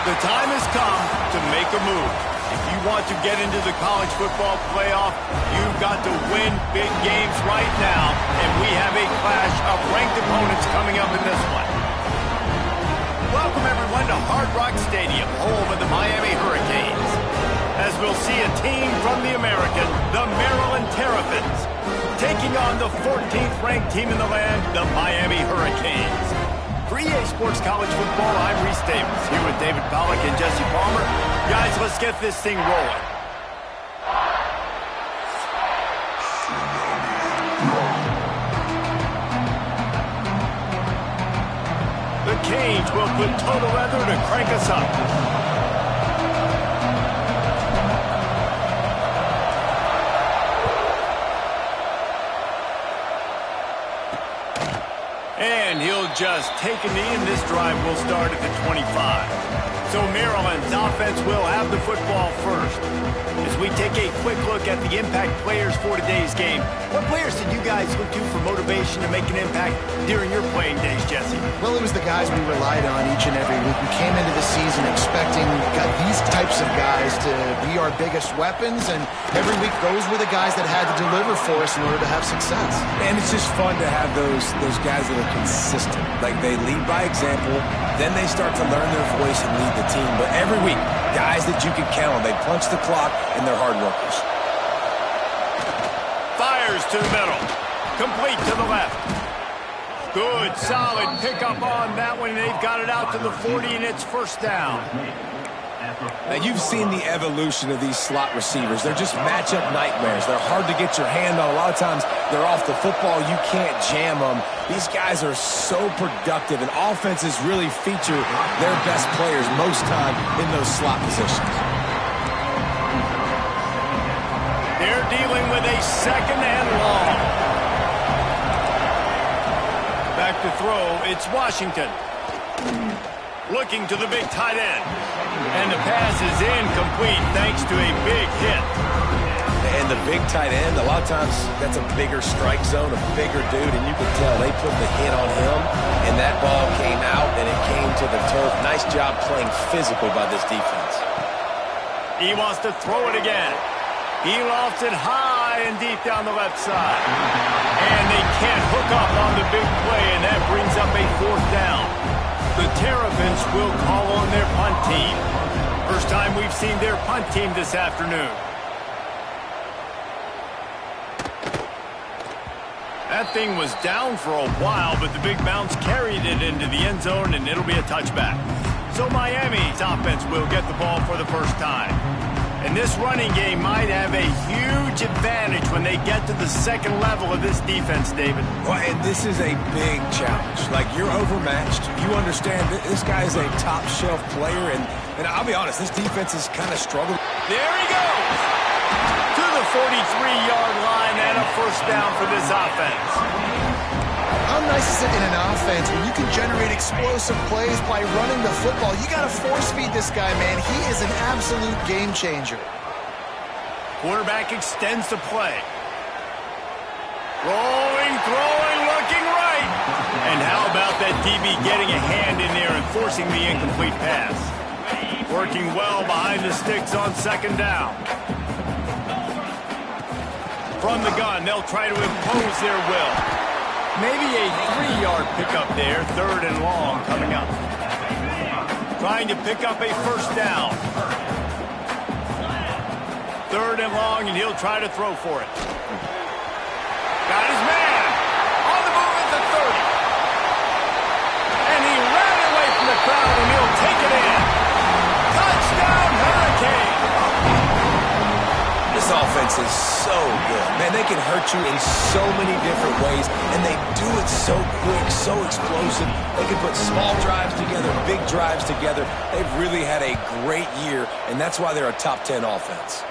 The time has come to make a move. If you want to get into the college football playoff, you've got to win big games right now, and we have a clash of ranked opponents coming up in this one. Welcome, everyone, to Hard Rock Stadium, home of the Miami Hurricanes, as we'll see a team from the American, the Maryland Terrapins, taking on the 14th-ranked team in the land, the Miami Hurricanes. For EA Sports College Football, I'm Reese Davis, here with David Pollack and Jesse Palmer. Guys, let's get this thing rolling. The Canes will put total weather to crank us up. And he'll just take a knee, and this drive will start at the 25. So Maryland's offense will have the football first. As we take a quick look at the impact players for today's game, what players did you guys look to for motivation to make an impact during your playing days, Jesse? Well, it was the guys we relied on each and every week. We came into the season expecting these types of guys to be our biggest weapons, and every week those were the guys that had to deliver for us in order to have success. And it's just fun to have those guys that are consistent. Like, they lead by example, then they start to learn their voice and lead the team. But every week, guys that you can count on, they punch the clock, and they're hard workers. Fires to the middle. Complete to the left. Good, solid pickup on that one. They've got it out to the 40, and it's first down. Now, you've seen the evolution of these slot receivers. They're just matchup nightmares. They're hard to get your hand on. A lot of times, they're off the football. You can't jam them. These guys are so productive, and offenses really feature their best players most time in those slot positions. They're dealing with a second and long. Back to throw, it's Washington. Looking to the big tight end. And the pass is incomplete thanks to a big hit. And the big tight end, a lot of times that's a bigger strike zone, a bigger dude, and you can tell they put the hit on him, and that ball came out, and it came to the turf. Nice job playing physical by this defense. He wants to throw it again. He lofts it high and deep down the left side. And they can't hook up on the big play, and that brings up a fourth down. The Terrapins will call on their punt team. First time we've seen their punt team this afternoon. That thing was down for a while, but the big bounce carried it into the end zone, and it'll be a touchback. So Miami's offense will get the ball for the first time. And this running game might have a huge advantage when they get to the second level of this defense, David. Well, and this is a big challenge. Like, you're overmatched. You understand that this guy is a top-shelf player, and I'll be honest, this defense has kind of struggled. There he goes! To the 43-yard line and a first down for this offense. How nice is it in an offense when you can generate explosive plays by running the football? You got to force-feed this guy, man. He is an absolute game changer. Quarterback extends the play. Rolling, throwing, looking right. And how about that DB getting a hand in there and forcing the incomplete pass? Working well behind the sticks on second down. From the gun, they'll try to impose their will. Maybe a 3-yard pickup there, third and long coming up. Trying to pick up a first down. Third and long, and he'll try to throw for it. Got his man. On the move at the 30. And he ran away from the crowd, and he'll take it in. Touchdown, Hurricane. This offense is so good. Man, they can hurt you in so many different ways, and they do it so quick, so explosive. They can put small drives together, big drives together. They've really had a great year, and that's why they're a top 10 offense.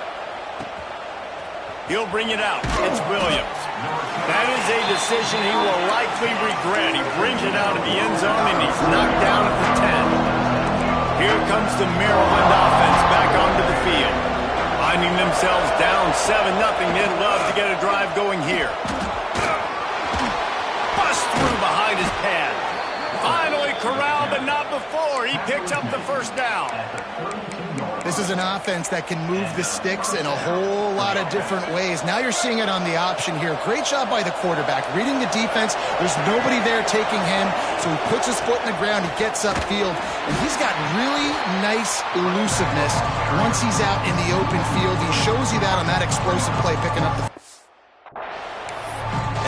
He'll bring it out. It's Williams. That is a decision he will likely regret. He brings it out of the end zone, and he's knocked down at the 10. Here comes the Maryland offense back onto the field. Finding themselves down 7-0. They'd love to get a drive going here. Bust through behind his pad. Finally corralled but not before. He picks up the first down. This is an offense that can move the sticks in a whole lot of different ways. Now you're seeing it on the option here. Great job by the quarterback. Reading the defense, there's nobody there taking him, so he puts his foot in the ground, he gets upfield, and he's got really nice elusiveness once he's out in the open field. He shows you that on that explosive play, picking up the...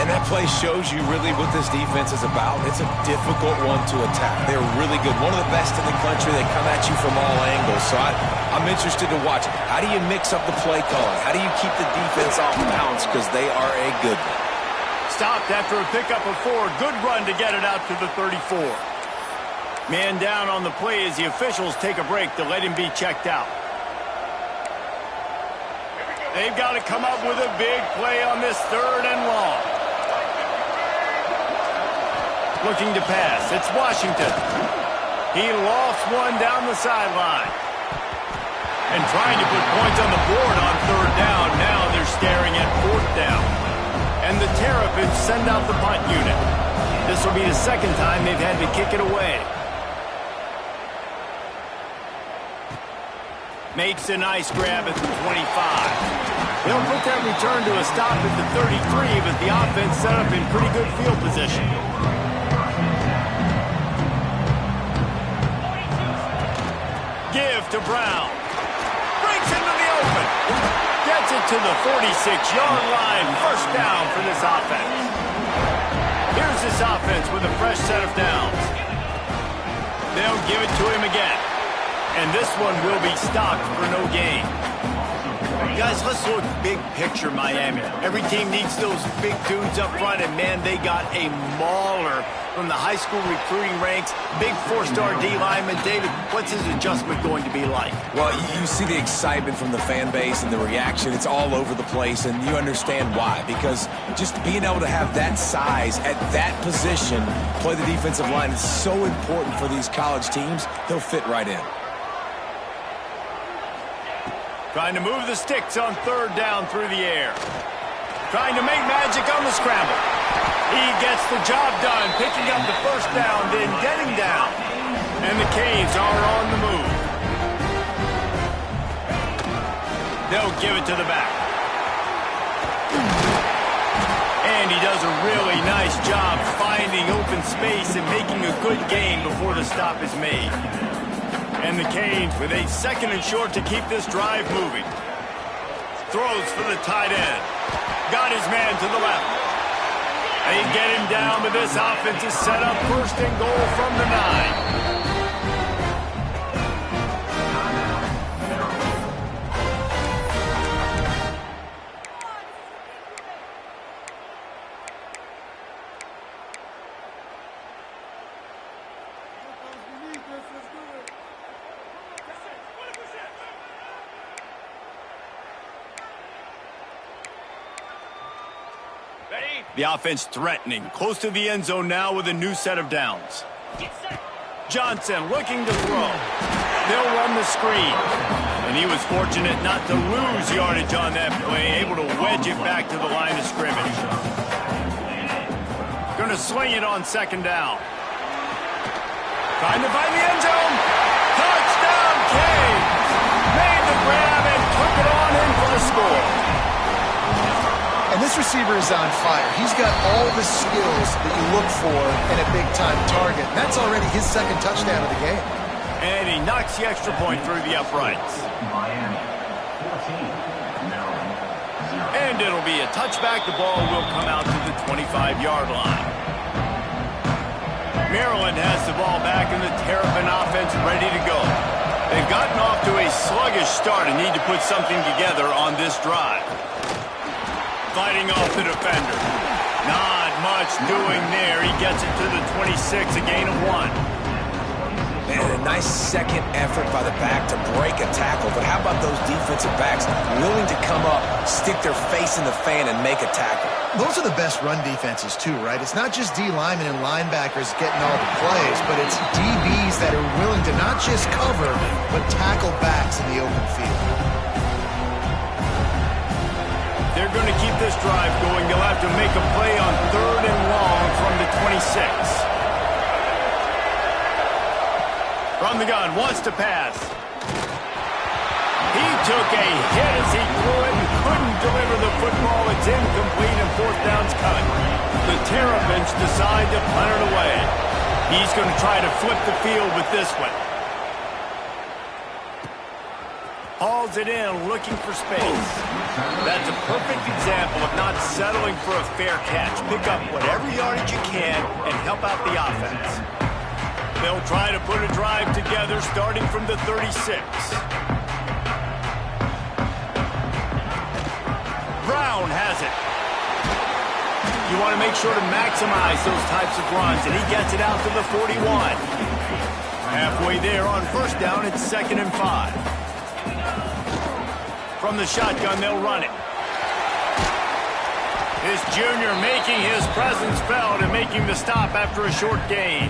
And that play shows you really what this defense is about. It's a difficult one to attack. They're really good. One of the best in the country. They come at you from all angles. So I'm interested to watch. How do you mix up the play calling? How do you keep the defense off balance? Because they are a good one. Stopped after a pickup of 4. Good run to get it out to the 34. Man down on the play as the officials take a break to let him be checked out. They've got to come up with a big play on this 3rd and long. Looking to pass. It's Washington. He lofts one down the sideline. And trying to put points on the board on 3rd down. Now they're staring at 4th down. And the Terrapins send out the punt unit. This will be the 2nd time they've had to kick it away. Makes a nice grab at the 25. They'll put that return to a stop at the 33, but the offense set up in pretty good field position. Give to Brown. Breaks into the open. Gets it to the 46-yard line. First down for this offense. Here's this offense with a fresh set of downs. They'll give it to him again. And this one will be stopped for no gain. Guys, let's look big picture Miami. Every team needs those big dudes up front, and man, they got a mauler from the high school recruiting ranks. Big 4-star D lineman. David, what's his adjustment going to be like? Well, you see the excitement from the fan base and the reaction. It's all over the place, and you understand why. Because just being able to have that size at that position, play the defensive line, is so important for these college teams. He'll fit right in. Trying to move the sticks on 3rd down through the air. Trying to make magic on the scramble. He gets the job done, picking up the first down, then getting down. And the Canes are on the move. They'll give it to the back. And he does a really nice job finding open space and making a good gain before the stop is made. And the Canes with a 2nd and short to keep this drive moving. Throws for the tight end. Got his man to the left. They get him down, but this offense is set up 1st and goal from the 9. The offense threatening, close to the end zone now with a new set of downs. Johnson looking to throw. They'll run the screen. And he was fortunate not to lose yardage on that play, able to wedge it back to the line of scrimmage. Going to sling it on 2nd down. Trying to find the end zone. Touchdown, Canes! Made the grab and took it on in for the score. And this receiver is on fire. He's got all the skills that you look for in a big-time target. And that's already his 2nd touchdown of the game. And he knocks the extra point through the uprights. And it'll be a touchback. The ball will come out to the 25-yard line. Maryland has the ball back, and the Terrapin offense ready to go. They've gotten off to a sluggish start and need to put something together on this drive. Fighting off the defender. Not much doing there. He gets it to the 26, a gain of 1. And a nice 2nd effort by the back to break a tackle. But how about those defensive backs willing to come up, stick their face in the fan, and make a tackle? Those are the best run defenses, too, right? It's not just D linemen and linebackers getting all the plays, but it's DBs that are willing to not just cover, but tackle backs in the open field. They're going to keep this drive going. They'll have to make a play on 3rd and long from the 26. From the gun, wants to pass. He took a hit as he threw it and couldn't deliver the football. It's incomplete and fourth down's cut. The Terrapins decide to punt it away. He's going to try to flip the field with this one. Hauls it in, looking for space. That's a perfect example of not settling for a fair catch. Pick up whatever yardage you can and help out the offense. They'll try to put a drive together starting from the 36. Brown has it. You want to make sure to maximize those types of runs, and he gets it out to the 41. Halfway there on first down, it's 2nd and 5. From the shotgun, they'll run it. This junior making his presence felt and making the stop after a short gain.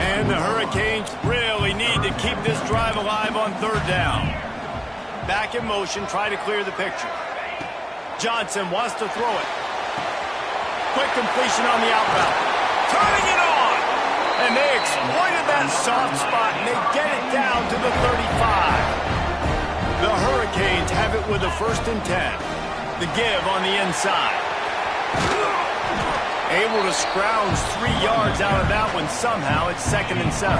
And the Hurricanes really need to keep this drive alive on 3rd down. Back in motion, try to clear the picture. Johnson wants to throw it. Quick completion on the out route. Turning it on! And they exploited that soft spot, and they get it down to the 35. The Hurricanes have it with a 1st and 10. The give on the inside. Able to scrounge 3 yards out of that one somehow. It's 2nd and 7.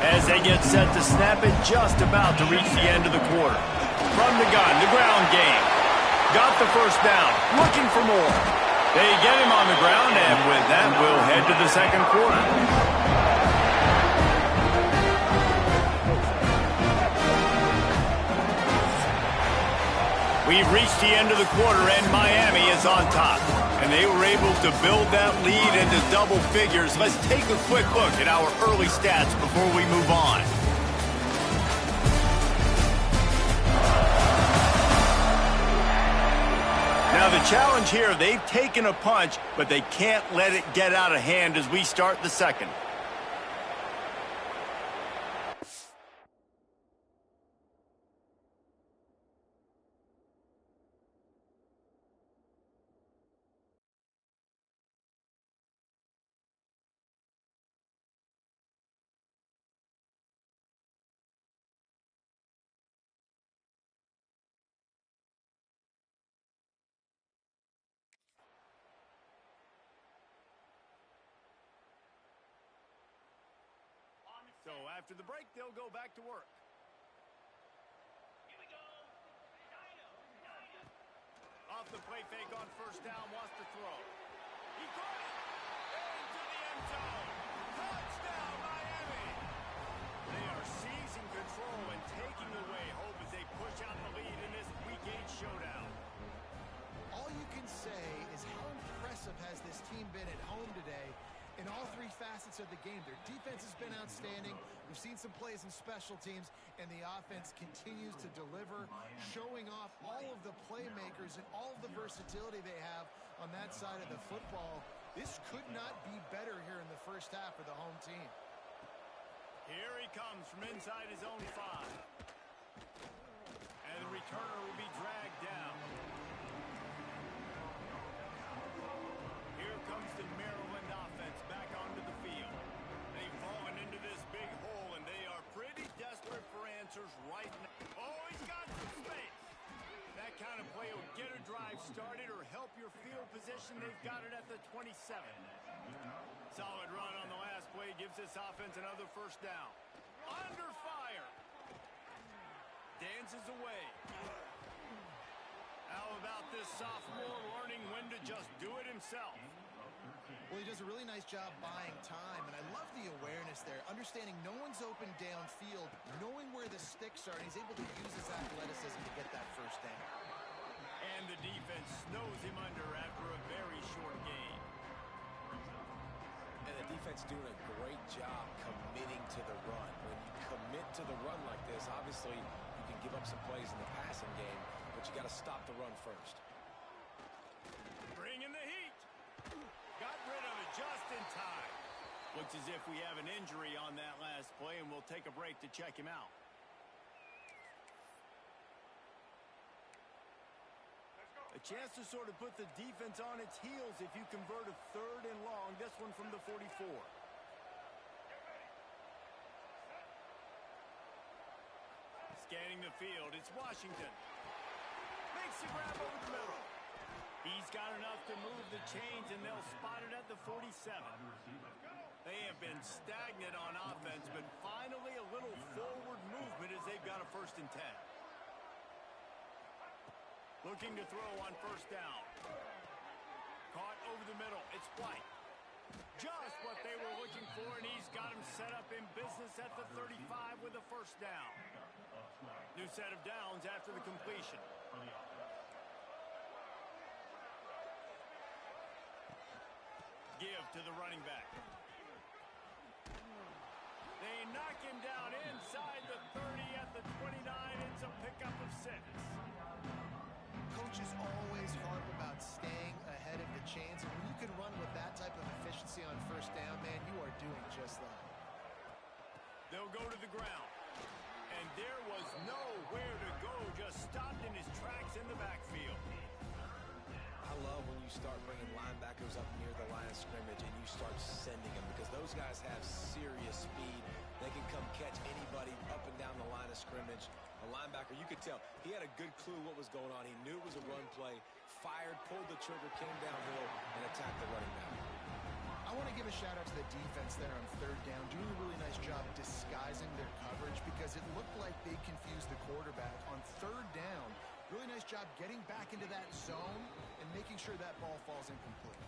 As they get set to snap it, just about to reach the end of the quarter. From the gun, the ground game. Got the 1st down. Looking for more. They get him on the ground, and with that, we'll head to the 2nd quarter. We've reached the end of the quarter, and Miami is on top. And they were able to build that lead into double figures. Let's take a quick look at our early stats before we move on. Now the challenge here, they've taken a punch, but they can't let it get out of hand as we start the 2nd. So after the break, they'll go back to work. Here we go. Off the play fake on 1st down, wants to throw. He caught it. Into the end zone. Touchdown, Miami. They are seizing control and taking away hope as they push out the lead in this Week 8 showdown. All you can say is how impressive has this team been at home today in all 3 facets of the game. Their defense has been outstanding. We've seen some plays in special teams, and the offense continues to deliver, showing off all of the playmakers and all of the versatility they have on that side of the football. This could not be better here in the first half for the home team. Here he comes from inside his own 5. And the returner will be dragged down. Here comes the Maryland offense back onto the field. They've fallen into this big hole, and they are pretty desperate for answers right now. Oh, he's got some space. That kind of play will get a drive started or help your field position. They've got it at the 27. Solid run on the last play gives this offense another 1st down. Under fire. Dances away. How about this sophomore learning when to just do it himself? Well, he does a really nice job buying time, and I love the awareness there, understanding no one's open downfield, knowing where the sticks are, and he's able to use his athleticism to get that 1st down. And the defense snows him under after a very short game. And the defense doing a great job committing to the run. When you commit to the run like this, obviously you can give up some plays in the passing game, but you got to stop the run first. Bring in the heat. Got rid of it just in time. Looks as if we have an injury on that last play, and we'll take a break to check him out. A chance to sort of put the defense on its heels if you convert a 3rd and long. This one from the 44. field. It's Washington. Makes the grab over the middle. He's got enough to move the chains, and they'll spot it at the 47. They have been stagnant on offense, but finally a little forward movement as they've got a 1st and 10. Looking to throw on 1st down. Caught over the middle. It's White. Just what they were looking for, and he's got him set up in business at the 35 with a 1st down. New set of downs after the completion. Give to the running back. They knock him down inside the 30 at the 29. It's a pickup of 6. Coaches always harp about staying ahead of the chains, and when you can run with that type of efficiency on 1st down, man, you are doing just that. They'll go to the ground. And there was nowhere to go, just stopped in his tracks in the backfield. I love when you start bringing linebackers up near the line of scrimmage and you start sending them, because those guys have serious speed. They can come catch anybody up and down the line of scrimmage. A linebacker, you could tell, he had a good clue what was going on. He knew it was a run play, fired, pulled the trigger, came downhill, and attacked the running back. I want to give a shout out to the defense there on 3rd down, doing a really nice job disguising their coverage, because it looked like they confused the quarterback on 3rd down. Really nice job getting back into that zone and making sure that ball falls incomplete.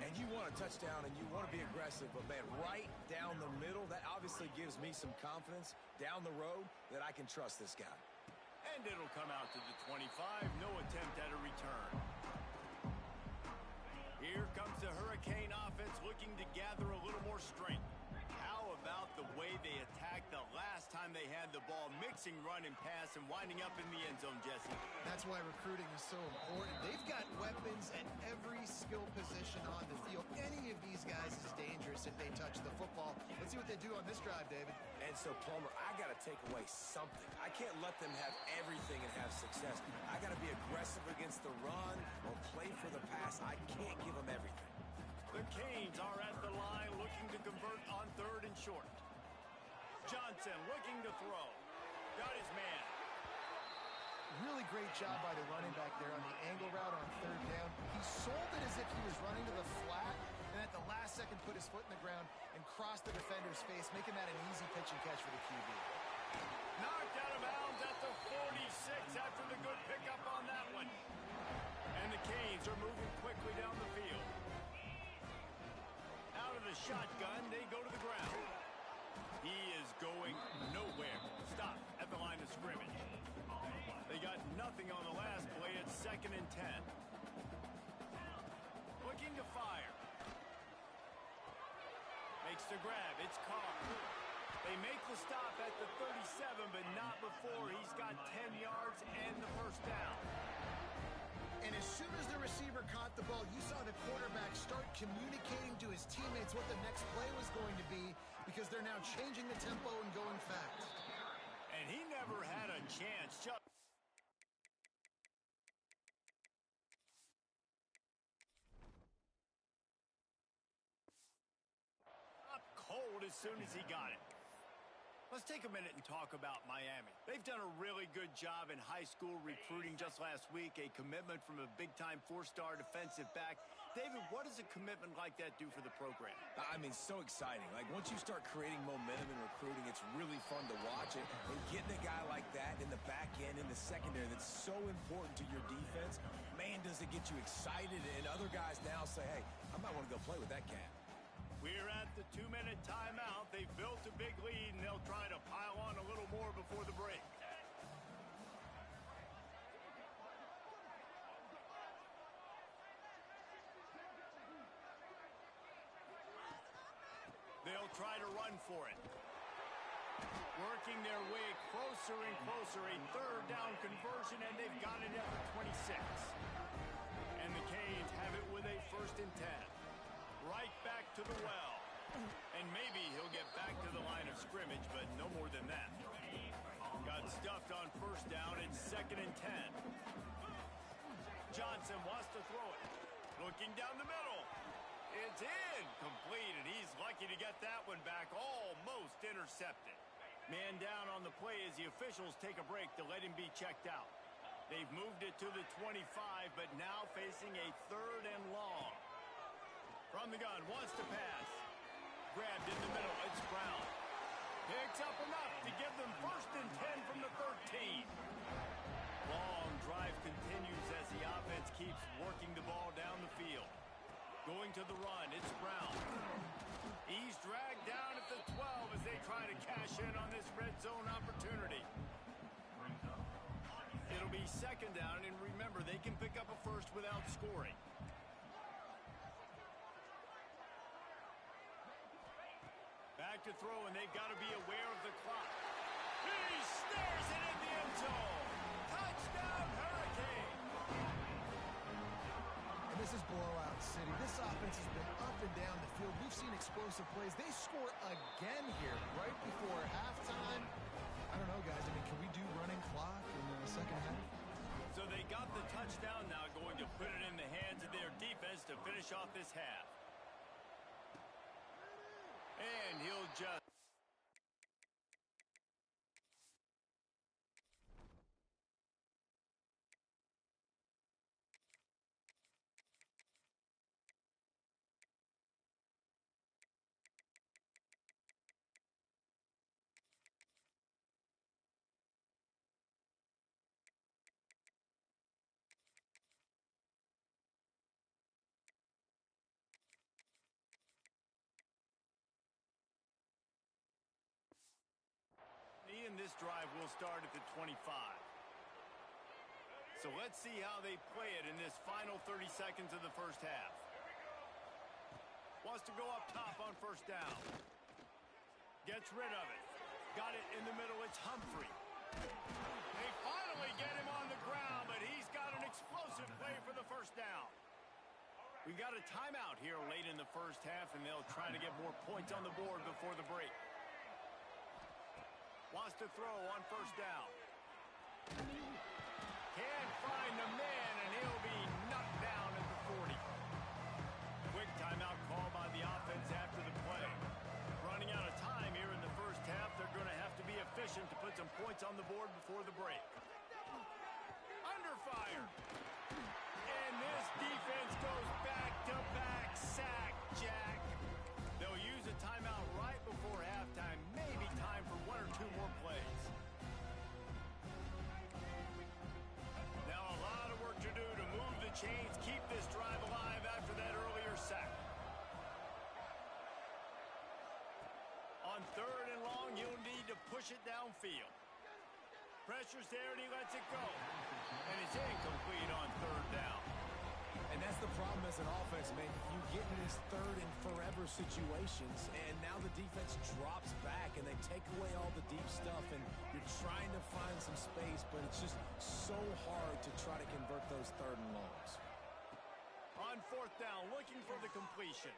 And you want a touchdown and you want to be aggressive, but man, right down the middle, that obviously gives me some confidence down the road that I can trust this guy. And it'll come out to the 25. No attempt at a return. Here comes the Hurricane offense looking to gather a little more strength. How about the way they attacked the last time they had the ball, mixing run and pass and winding up in the end zone, Jesse? That's why recruiting is so important. They've got weapons at every skill position on the field. Any of these guys is dangerous if they touch the football. Let's see what they do on this drive, David. And so, Plummer, I got to take away something. I can't let them have everything and have success. I got to be aggressive against the run or play for the pass. I can't give them everything. The Canes are at the line looking to convert on 3rd and short. Johnson looking to throw. Got his man. Really great job by the running back there on the angle route on 3rd down. He sold it as if he was running to the flat, and at the last second put his foot in the ground and crossed the defender's face, making that an easy pitch and catch for the QB. Knocked out of bounds at the 46 after the good pickup on that one. And the Canes are moving quickly down the field. Out of the shotgun, they go to the ground. He is going nowhere. Stop at the line of scrimmage. They got nothing on the last play. It's 2nd and 10. Looking to fire. Makes the grab. It's Carr. They make the stop at the 37, but not before he's got 10 yards and the 1st down. And as soon as the receiver caught the ball, you saw the quarterback start communicating to his teammates what the next play was going to be, because they're now changing the tempo and going fast. And he never had a chance. Just up cold as soon as he got it. Let's take a minute and talk about Miami. They've done a really good job in high school recruiting. Just last week, a commitment from a big-time 4-star defensive back. David, what does a commitment like that do for the program? I mean, so exciting. Like, once you start creating momentum in recruiting, it's really fun to watch it. And getting a guy like that in the back end, in the secondary, that's so important to your defense, man, does it get you excited. And other guys now say, hey, I might want to go play with that cat. We're at the 2-minute timeout. They've built a big lead, and they'll try to pile on a little more before the break. They'll try to run for it. Working their way closer and closer. A 3rd down conversion, and they've got it at the 26. And the Canes have it with a 1st and 10. Right back to the well. And maybe he'll get back to the line of scrimmage, but no more than that. Got stuffed on 1st down. It's 2nd and 10. Johnson wants to throw it. Looking down the middle. It's incomplete, and he's lucky to get that one back. Almost intercepted. Man down on the play as the officials take a break to let him be checked out. They've moved it to the 25, but now facing a 3rd and long. From the gun, wants to pass. Grabbed in the middle, it's Brown. Picks up enough to give them 1st and 10 from the 13. Long drive continues as the offense keeps working the ball down the field. Going to the run, it's Brown. He's dragged down at the 12 as they try to cash in on this red zone opportunity. It'll be 2nd down, and remember, they can pick up a 1st without scoring. Back to throw, and they've got to be aware of the clock. He snares it in the end zone. Touchdown, Hurricane. And this is blowout city. This offense has been up and down the field. We've seen explosive plays. They score again here right before halftime. I don't know, guys. I mean, can we do running clock in the second half? So they got the touchdown now, going to put it in the hands of their defense to finish off this half. And he'll just... And this drive will start at the 25. So let's see how they play it in this final 30 seconds of the first half. Wants to go up top on 1st down. Gets rid of it. Got it in the middle. It's Humphrey. They finally get him on the ground, but he's got an explosive play for the 1st down. We've got a timeout here late in the first half, and they'll try to get more points on the board before the break. Wants to throw on 1st down. Can't find the man, and he'll be knocked down at the 40. Quick timeout call by the offense after the play. Running out of time here in the first half. They're going to have to be efficient to put some points on the board before the break. Under fire. And this defense goes back-to-back sack, Jack. They'll use a timeout right before halftime. Maybe time for 1 or 2 more plays. Now a lot of work to do to move the chains, keep this drive alive after that earlier sack. On 3rd and long, you'll need to push it downfield. Pressure's there, and he lets it go. And it's incomplete on 3rd down. And that's the problem as an offense, man. You get in these 3rd and forever situations, and now the defense drops back, and they take away all the deep stuff, and you're trying to find some space, but it's just so hard to try to convert those 3rd and longs. On 4th down, looking for the completion.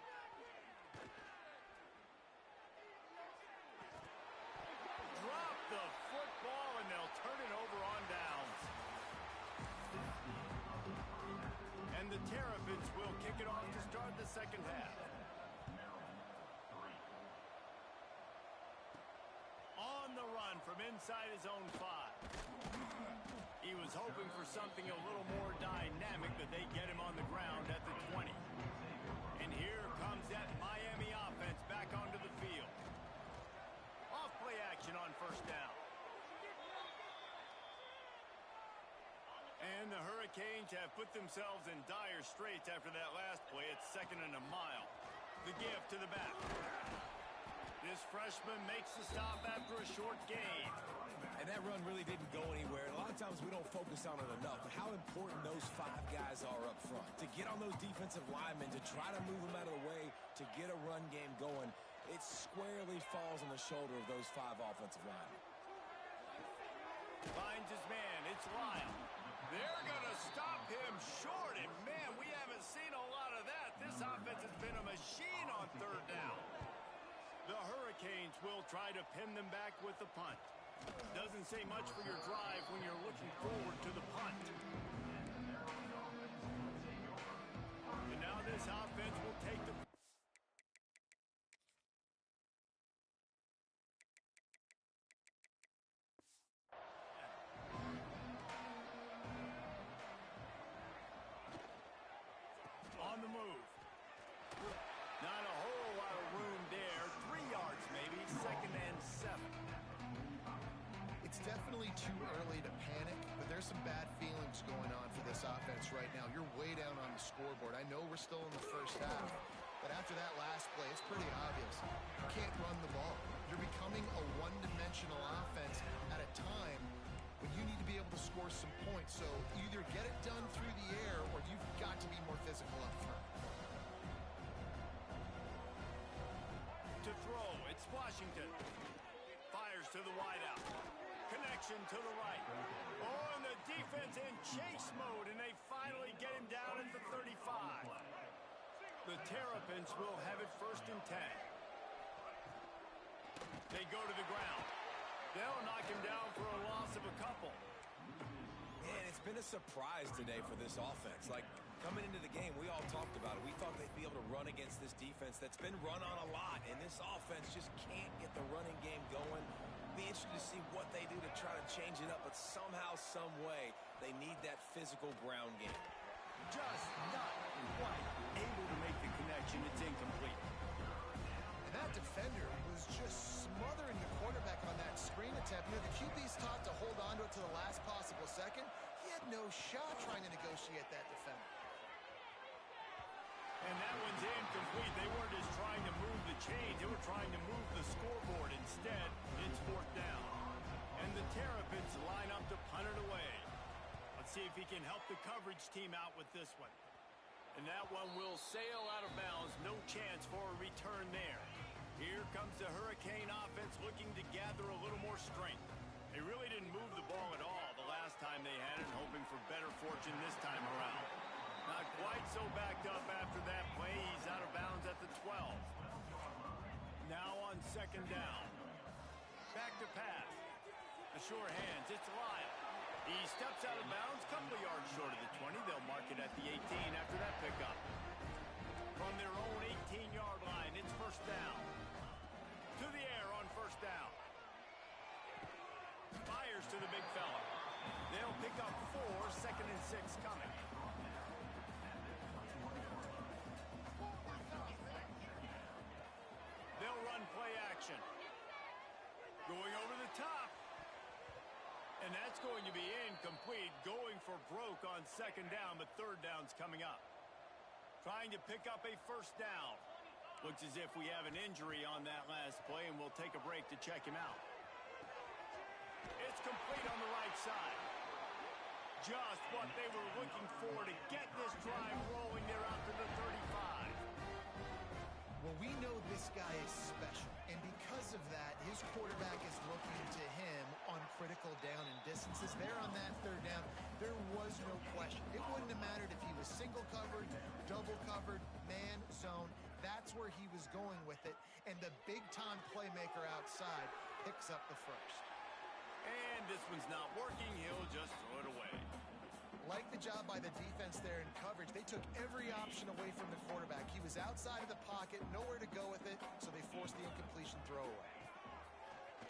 Drop the football, and they'll turn it over on downs. And the Terrapins will kick it off to start the second half. On the run from inside his own 5. He was hoping for something a little more dynamic, but they get him on the ground at the 20. And here comes that Miami offense back onto the field. Off-play action on 1st down. And the Hurricanes have put themselves in dire straits after that last play. It's 2nd and a mile. The give to the back. This freshman makes the stop after a short gain. And that run really didn't go anywhere. A lot of times we don't focus on it enough, but how important those 5 guys are up front. To get on those defensive linemen, to try to move them out of the way, to get a run game going, it squarely falls on the shoulder of those 5 offensive linemen. Finds his man. It's Lyle. They're going to stop him short, and man, we haven't seen a lot of that. This offense has been a machine on 3rd down. The Hurricanes will try to pin them back with the punt. Doesn't say much for your drive when you're looking forward to the punt. And now this offense will take the the move. Not a whole lot of room there. 3 yards maybe, 2nd and 7. It's definitely too early to panic, but there's some bad feelings going on for this offense right now. You're way down on the scoreboard. I know we're still in the first half, but after that last play, it's pretty obvious. You can't run the ball. You're becoming a one-dimensional offense at a time when you need to be able to score some points. So either get it done through the air or you've got to be more physical up front. To throw, it's Washington. Fires to the wideout. Connection to the right. Oh, and the defense in chase mode, and they finally get him down at the 35. The Terrapins will have it 1st and 10. They go to the ground. They'll knock him down for a loss of a couple. Man, it's been a surprise today for this offense. Like, coming into the game, we all talked about it. We thought they'd be able to run against this defense that's been run on a lot, and this offense just can't get the running game going. Be interested to see what they do to try to change it up, but somehow, some way, they need that physical ground game. Just not quite able to make the connection. It's incomplete. That defender was just smothering the quarterback on that screen attempt. You know, the QB's taught to hold on to it to the last possible second. He had no shot trying to negotiate that defender. And that one's incomplete. They weren't just trying to move the chains. They were trying to move the scoreboard. Instead, it's 4th down. And the Terrapins line up to punt it away. Let's see if he can help the coverage team out with this one. And that one will sail out of bounds. No chance for a return there. Here comes the Hurricane offense looking to gather a little more strength. They really didn't move the ball at all the last time they had it, hoping for better fortune this time around. Not quite so backed up after that play. He's out of bounds at the 12. Now on 2nd down. Back to pass. The sure hands. It's Lyle. He steps out of bounds, couple of yards short of the 20. They'll mark it at the 18 after that pickup. From their own 18-yard line, it's 1st down. To the air on 1st down. Fires to the big fella. They'll pick up 4, 2nd and 6 coming. They'll run play action. Going over the top. And that's going to be incomplete, going for broke on 2nd down, but 3rd down's coming up. Trying to pick up a 1st down. Looks as if we have an injury on that last play, and we'll take a break to check him out. It's complete on the right side. Just what they were looking for to get this drive rolling there out to the 35. Well, we know this guy is special, and because of that, his quarterback is looking to him on critical down and distances. There on that 3rd down, there was no question. It wouldn't have mattered if he was single covered, double covered, man, zone. That's where he was going with it, and the big-time playmaker outside picks up the 1st. And this one's not working. He'll just throw it away. Like the job by the defense there in coverage. They took every option away from the quarterback. He was outside of the pocket, nowhere to go with it, so they forced the incompletion throwaway.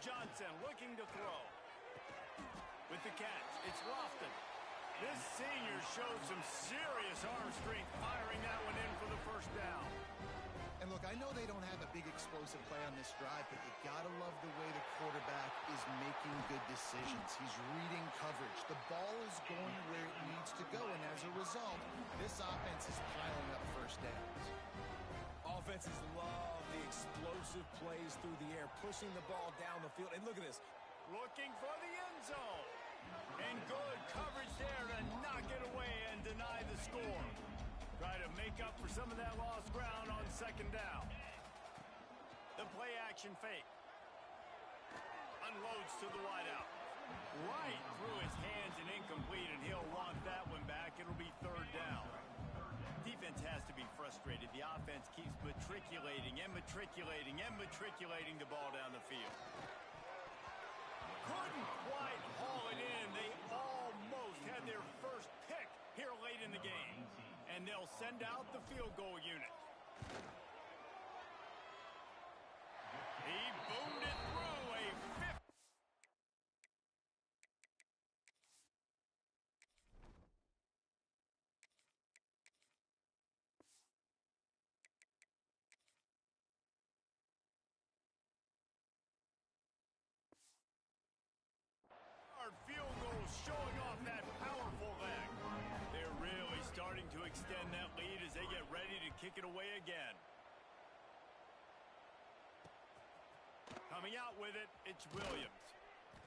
Johnson looking to throw. With the catch, it's Lofton. This senior showed some serious arm strength firing that one in for the 1st down. And look, I know they don't have a big explosive play on this drive, but you gotta love the way the quarterback is making good decisions. He's reading coverage. The ball is going where it needs to go, and as a result, this offense is piling up 1st downs. Offenses love the explosive plays through the air, pushing the ball down the field. And look at this. Looking for the end zone. And good coverage there to knock it away and deny the score. Try to make up for some of that lost ground on 2nd down. The play action fake. Unloads to the wideout. Right through his hands and incomplete, and he'll want that one back. It'll be 3rd down. Defense has to be frustrated. The offense keeps matriculating and matriculating and matriculating the ball down the field. Couldn't quite haul it in. They almost had their 1st pick here late in the game. And they'll send out the field goal unit. He boomed it through a 5th. Eagles showing off that powerful leg. They're really starting to extend that lead as they get ready to kick it away again. Coming out with it, it's Williams.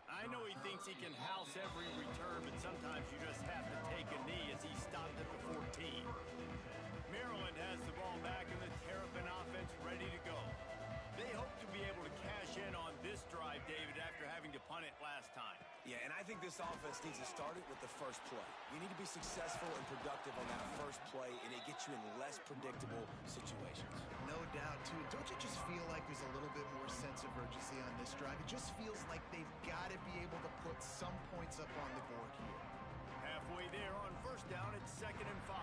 I know he thinks he can house every return, but sometimes you just have to take a knee as he stopped at the 14. Maryland has the ball back and the Terrapin offense ready to go. They hope to be able to cash in on this drive, David, after having to punt it last time. Yeah, and I think this offense needs to start it with the first play. You need to be successful and productive on that first play, and it gets you in less predictable situations. No doubt, too. Don't you just feel like there's a little bit more sense of urgency on this drive? It just feels like they've got to be able to put some points up on the board here. Halfway there on first down, it's 2nd and 5.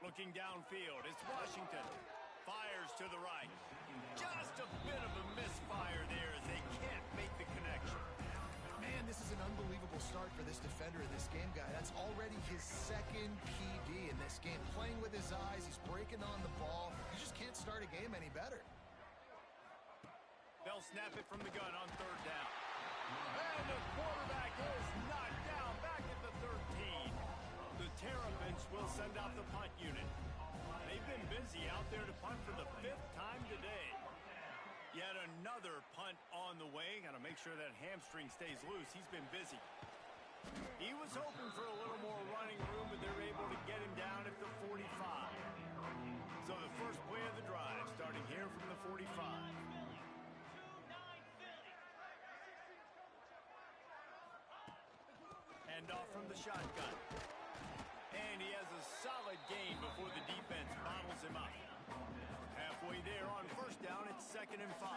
Looking downfield, it's Washington. Fires to the right. Just a bit of a misfire there as they can't make the connection. Man, this is an unbelievable start for this defender in this game, guy. That's already his 2nd PD in this game. Playing with his eyes, he's breaking on the ball. You just can't start a game any better. They'll snap it from the gun on 3rd down. And the quarterback is knocked down back at the 13. The Terrapins will send out the punt unit. They've been busy out there to punt for the 5th time today. Yet another punt on the way. Got to make sure that hamstring stays loose. He's been busy. He was hoping for a little more running room, but they're able to get him down at the 45. So the first play of the drive starting here from the 45. Hand off from the shotgun. And he has a solid gain before the defense bottles him up. Halfway there on first down, it's 2nd and 5.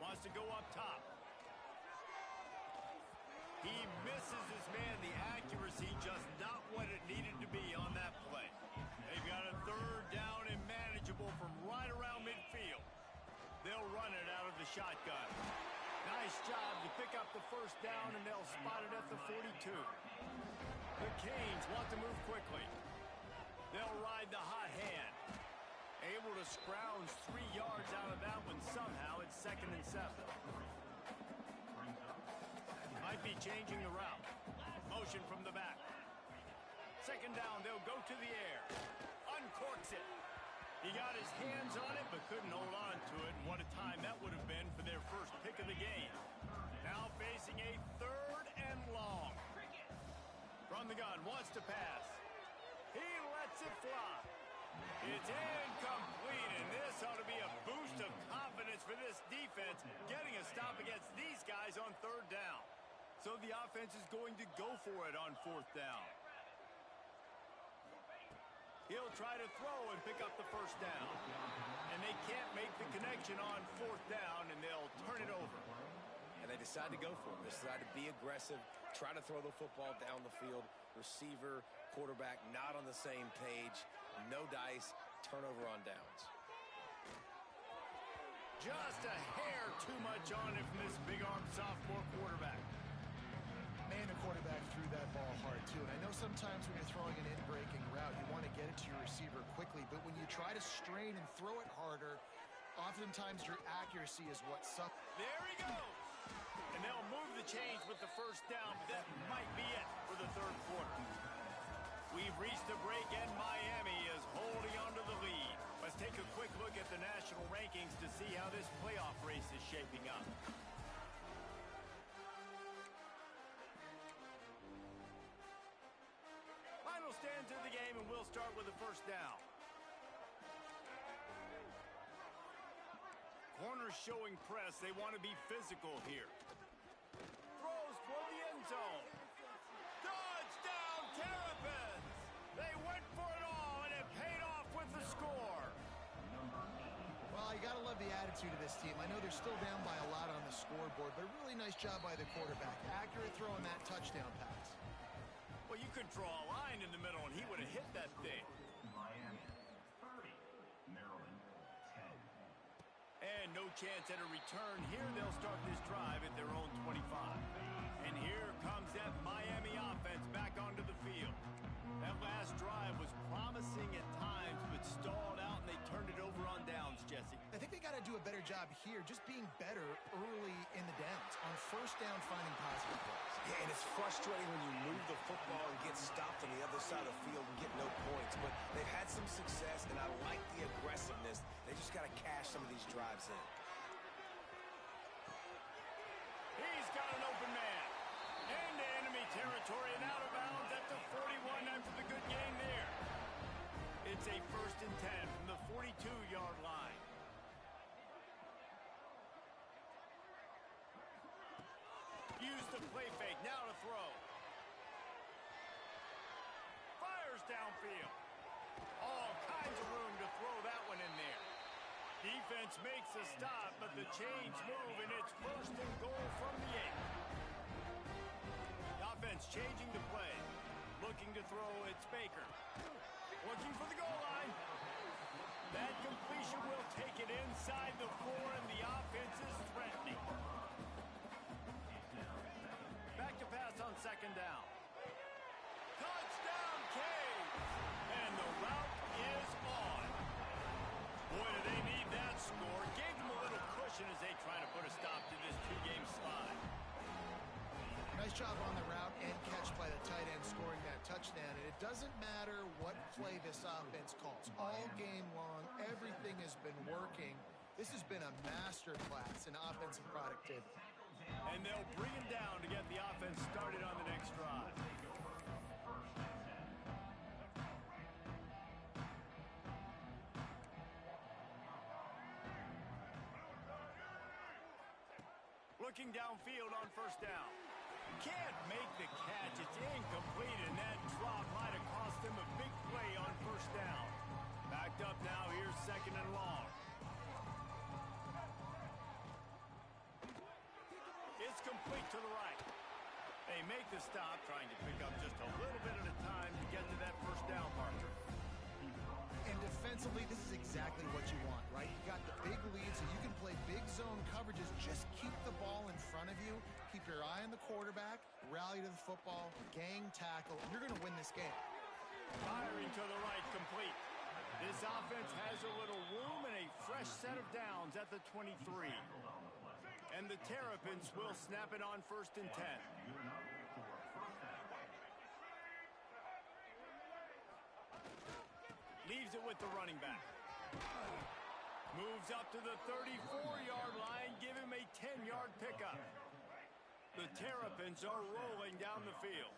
Wants to go up top. He misses his man. The accuracy just not what it needed to be on that play. They've got a 3rd down and manageable from right around midfield. They'll run it out of the shotgun. Nice job to pick up the first down, and they'll spot it at the 42. The Canes want to move quickly. They'll ride the hot hand. Able to scrounge 3 yards out of that one somehow. It's 2nd and 7. Might be changing the route. Motion from the back. 2nd down, they'll go to the air. Uncorks it. He got his hands on it, but couldn't hold on to it. And what a time that would have been for their first pick of the game. Now facing a 3rd and long. From the gun, wants to pass. He lets it fly. It's incomplete, and this ought to be a boost of confidence for this defense, getting a stop against these guys on 3rd down. So the offense is going to go for it on 4th down. He'll try to throw and pick up the first down. And they can't make the connection on 4th down, and they'll turn it over. And they decide to go for it. They decide to be aggressive, try to throw the football down the field. Receiver, quarterback, not on the same page. No dice, turnover on downs. Just a hair too much on it from this big-armed sophomore quarterback. Man, the quarterback threw that ball hard, too. And I know sometimes when you're throwing an in-breaking route, you want to get it to your receiver quickly. But when you try to strain and throw it harder, oftentimes your accuracy is what sucks. There he goes. And they'll move the chains with the first down, but that might be it for the 3rd quarter. We've reached the break, and Miami is holding on to the lead. Let's take a quick look at the national rankings to see how this playoff race is shaping up. Final stands of the game, and we'll start with the first down. Corners showing press. They want to be physical here. Throws toward the end zone. Touchdown, Terrapins! They went for it all, and it paid off with the score. Well, you got to love the attitude of this team. I know they're still down by a lot on the scoreboard, but a really nice job by the quarterback. Accurate throw in that touchdown pass. Well, you could draw a line in the middle, and he would have hit that thing. Miami 30, Maryland 10. And no chance at a return. Here they'll start this drive at their own 25. And here comes that Miami offense back onto the field. That last drive was promising at times, but stalled out, and they turned it over on downs, Jesse. I think they got to do a better job job here just being better early in the downs. On first down, finding positive plays. Yeah, and it's frustrating when you move the football and get stopped on the other side of the field and get no points. But they've had some success, and I like the aggressiveness. They just got to cash some of these drives in. He's got an open man. Into enemy territory and out of bounds at the 41 after the good gain there. It's a 1st and 10 from the 42-yard line. Use the play fake, now to throw. Fires downfield. All kinds of room to throw that one in there. Defense makes a stop, but the chains move, and it's 1st and goal from the 8. The offense changing the play. Looking to throw, it's Baker. Looking for the goal line. That completion will take it inside the 4, and the offense is threatening. Back to pass on 2nd down. Touchdown, Canes! And the route is on. Boy, do they need that score. Gave them a little cushion as they try to put a stop to this 2-game slide. Nice job on the route and catch by the tight end scoring that touchdown. And it doesn't matter what play this offense calls. All game long, everything has been working. This has been a masterclass in offensive productivity. And they'll bring him down to get the offense started on the next drive. Looking downfield on 1st down. Can't make the catch. It's incomplete, and that drop might have cost him a big play on 1st down. Backed up now. Here's 2nd and long. It's complete to the right. They make the stop, trying to pick up just a little bit at a time to get to that 1st down marker. And defensively, this is exactly what you want, right? You got the big lead, so you can play big zone coverages. Just keep the ball in front of you. Keep your eye on the quarterback. Rally to the football. Gang tackle. You're going to win this game. Firing to the right, complete. This offense has a little room and a fresh set of downs at the 23. And the Terrapins will snap it on 1st and 10. Leaves it with the running back. Moves up to the 34-yard line, give him a 10-yard pickup. The Terrapins are rolling down the field.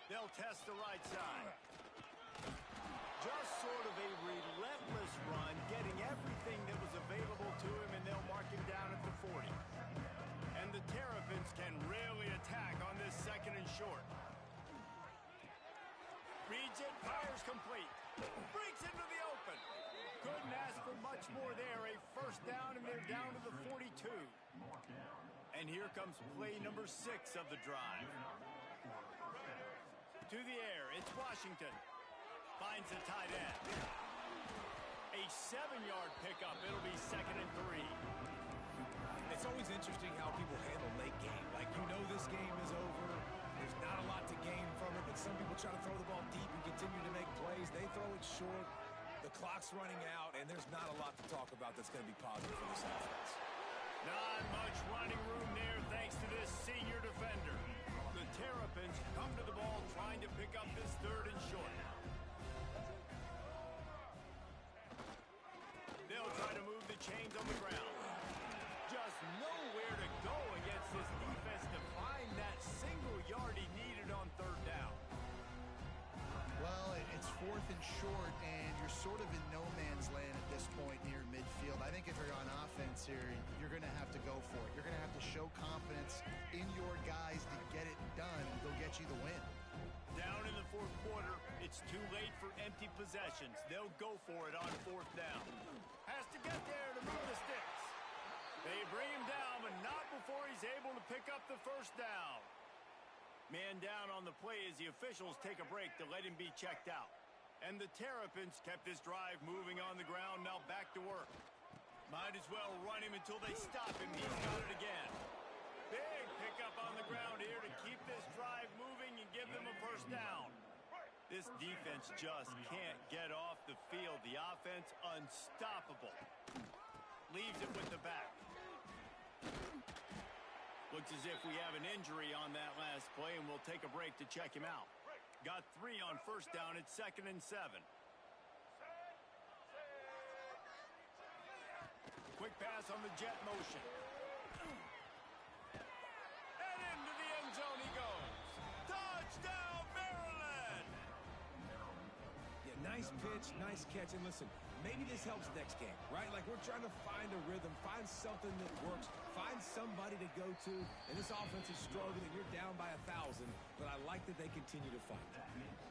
They'll test the right side. Just sort of a relentless run, getting everything that was available to him, and they'll mark him down at the 40. And the Terrapins can really attack on this 2nd and short. Reads it, fires complete. Breaks into the open. Couldn't ask for much more there. A 1st down, and they're down to the 42. And here comes play number 6 of the drive. To the air, it's Washington. Finds the tight end. A 7-yard pickup. It'll be 2nd and 3. It's always interesting how people handle late game. Like, you know this game is over. There's not a lot to gain from it, but some people try to throw the ball deep and continue to make plays. They throw it short. The clock's running out, and there's not a lot to talk about that's going to be positive for this offense. Not much running room there thanks to this senior defender. The Terrapins come to the ball trying to pick up this 3rd and short. They'll try to move the chains on the ground. Just nowhere to go against this defense to find that single yard he needed on 3rd down. Well, it's 4th and short, and you're sort of in no man's land at this point near midfield. I think if you're on offense here, you're going to have to go for it. You're going to have to show confidence in your guys to get it done, and they'll get you the win. Down in the 4th quarter, it's too late for empty possessions. They'll go for it on 4th down. Has to get there to move the sticks. They bring him down, but not before he's able to pick up the 1st down. Man down on the play as the officials take a break to let him be checked out. And the Terrapins kept this drive moving on the ground, now back to work. Might as well run him until they stop him. He's got it again. Big pickup on the ground here to keep this drive moving and give them a 1st down. This defense just can't get off the field. The offense, unstoppable. Leaves it with the back. Looks as if we have an injury on that last play, and we'll take a break to check him out. Got 3 on first down. It's 2nd and 7. Quick pass on the jet motion. And into the end zone he goes. Touchdown, Maryland! Yeah, nice pitch, nice catch. And listen, maybe this helps next game, right? Like we're trying to find a rhythm, find something that works, find somebody to go to. And this offense is struggling, and you're down by 1,000. But I like that they continue to fight.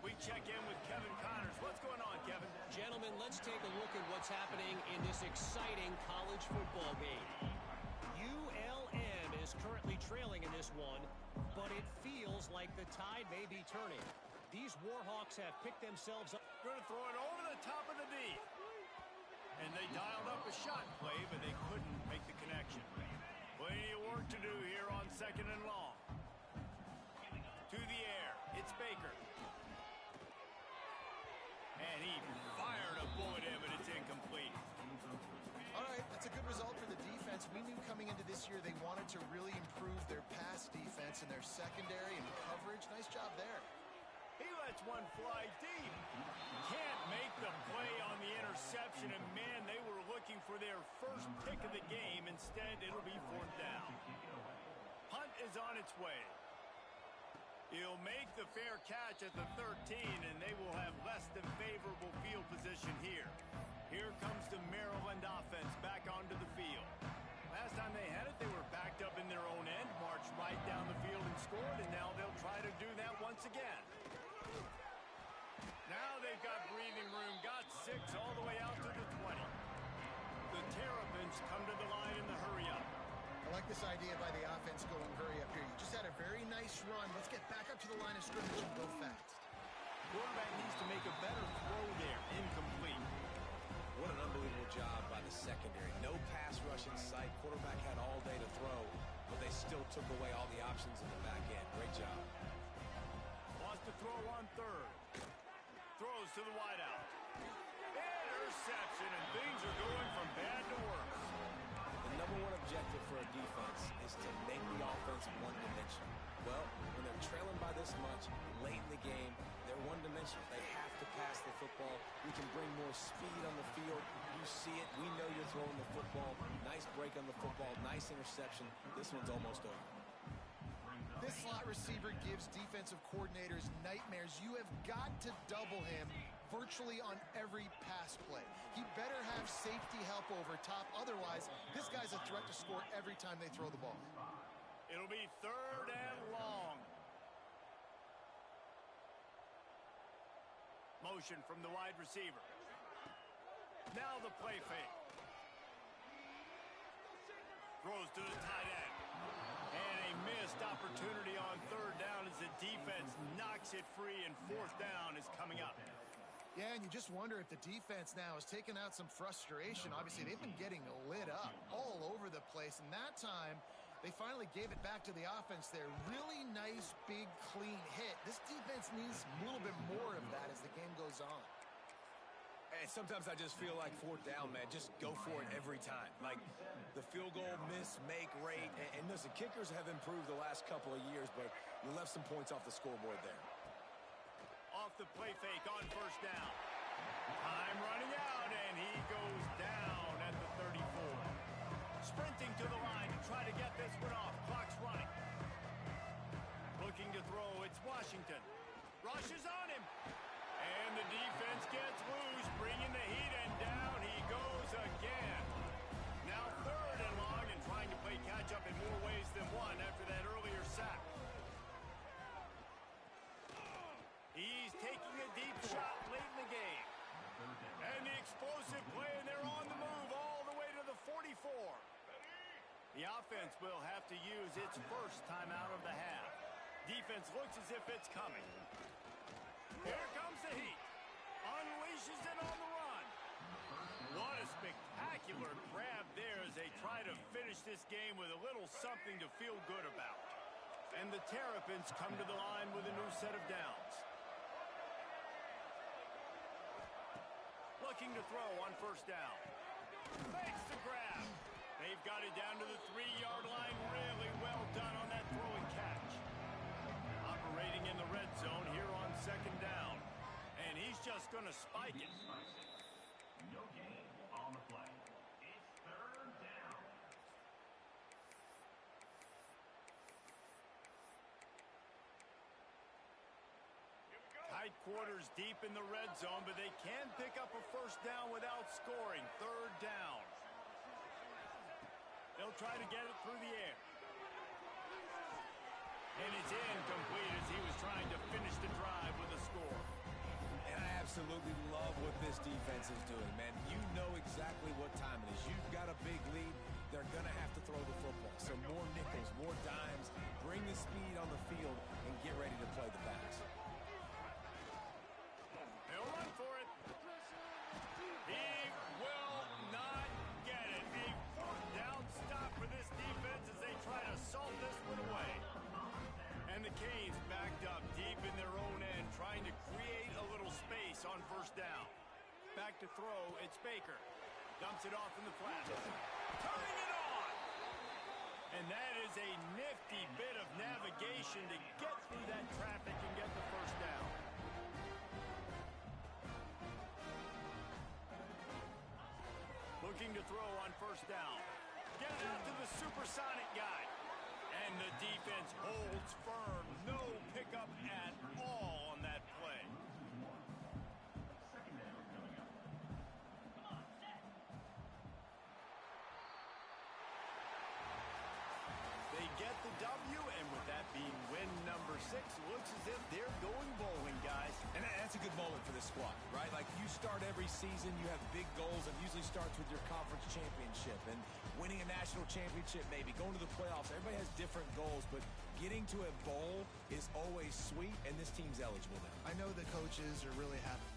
We check in with Kevin Connors. What's going on, Kevin? Gentlemen, let's take a look at what's happening in this exciting college football game. ULM is currently trailing in this one, but it feels like the tide may be turning. These Warhawks have picked themselves up. Going to throw it over the top of the D. And they dialed up a shot play, but they couldn't make the connection. Plenty of work to do here on 2nd and long. To the air. It's Baker. And he fired a bullet in, but it's incomplete. All right, that's a good result for the defense. We knew coming into this year they wanted to really improve their pass defense and their secondary and coverage. Nice job there. He lets one fly deep. Can't make the play on the interception, and man, they were looking for their first pick of the game. Instead, it'll be 4th down. Punt is on its way. He'll make the fair catch at the 13, and they will have less than favorable field position here. Here comes the Maryland offense back onto the field. Last time they had it, they were backed up in their own end, marched right down the field and scored, and now they'll try to do that once again. Now they've got breathing room, got 6 all the way out to the 20. The Terrapins come to the line in the hurry-up. I like this idea by the offense going hurry up here. You just had a very nice run. Let's get back up to the line of scrimmage and go fast. Quarterback needs to make a better throw there. Incomplete. What an unbelievable job by the secondary. No pass rush in sight. Quarterback had all day to throw, but they still took away all the options in the back end. Great job. Wants to throw on 3rd. Throws to the wideout. Interception, and things are going from bad to worse. The number one objective for a defense is to make the offense one-dimensional. Well, when they're trailing by this much, late in the game, they're one-dimensional. They have to pass the football. We can bring more speed on the field. You see it. We know you're throwing the football. Nice break on the football. Nice interception. This one's almost over. This slot receiver gives defensive coordinators nightmares. You have got to double him virtually on every pass play. He better have safety help over top. Otherwise, this guy's a threat to score every time they throw the ball. It'll be 3rd and long. Motion from the wide receiver. Now the play fake. Throws to the tight end. And a missed opportunity on 3rd down as the defense knocks it free, and 4th down is coming up. Yeah, and you just wonder if the defense now has taken out some frustration. Obviously, they've been getting lit up all over the place, and that time they finally gave it back to the offense there. Really nice, big, clean hit. This defense needs a little bit more of that as the game goes on. And sometimes I just feel like 4th down, man. Just go for it every time. Like the field goal miss, make rate. And listen, kickers have improved the last couple of years, but you left some points off the scoreboard there. Off the play fake on 1st down. Time running out, and he goes down at the 34. Sprinting to the line to try to get this one off. Clock's running. Looking to throw, it's Washington. Rushes on him. And the defense gets loose, bringing the heat, and down he goes again. Now 3rd and long, and trying to play catch-up in more ways than one after that earlier sack. He's taking a deep shot late in the game. And the explosive play, and they're on the move all the way to the 44. The offense will have to use its first timeout of the half. Defense looks as if it's coming. Here comes the heat. Unleashes it on the run. What a spectacular grab there as they try to finish this game with a little something to feel good about. And the Terrapins come to the line with a new set of downs. Looking to throw on first down. Makes the grab. They've got it down to the 3-yard line. Really well done on that throw and catch. Operating in the red zone here on second down. And he's just going to spike it. No gain on the play. It's third down. Tight quarters deep in the red zone, but they can pick up a first down without scoring. Third down. They'll try to get it through the air. And it's incomplete as he was trying to finish the drive with a score. And I absolutely love what this defense is doing, man. You know exactly what time it is. You've got a big lead. They're going to have to throw the football. So more nickels, more dimes. Bring the speed on the field and get ready to play the pass. They'll run for it. He will not get it. A fourth down stop for this defense as they try to salt this one away. And the Canes backed up deep in their own end, trying to create a little space on first down. Back to throw, it's Baker. Dumps it off in the flat. Turning it on! And that is a nifty bit of navigation to get through that traffic and get the first down. Looking to throw on first down. Get it out to the supersonic guy. And the defense holds firm. No pickup at all on that play. Second down coming up. They get the W, and with that being win number 6, looks as if they're going bowling, guys. And that's a good moment for this squad, right? Like, you start every season, you have big goals, and it usually starts with your conference championship and winning a national championship, maybe going to the playoffs. Everybody has different goals, but getting to a bowl is always sweet, and this team's eligible now. I know the coaches are really happy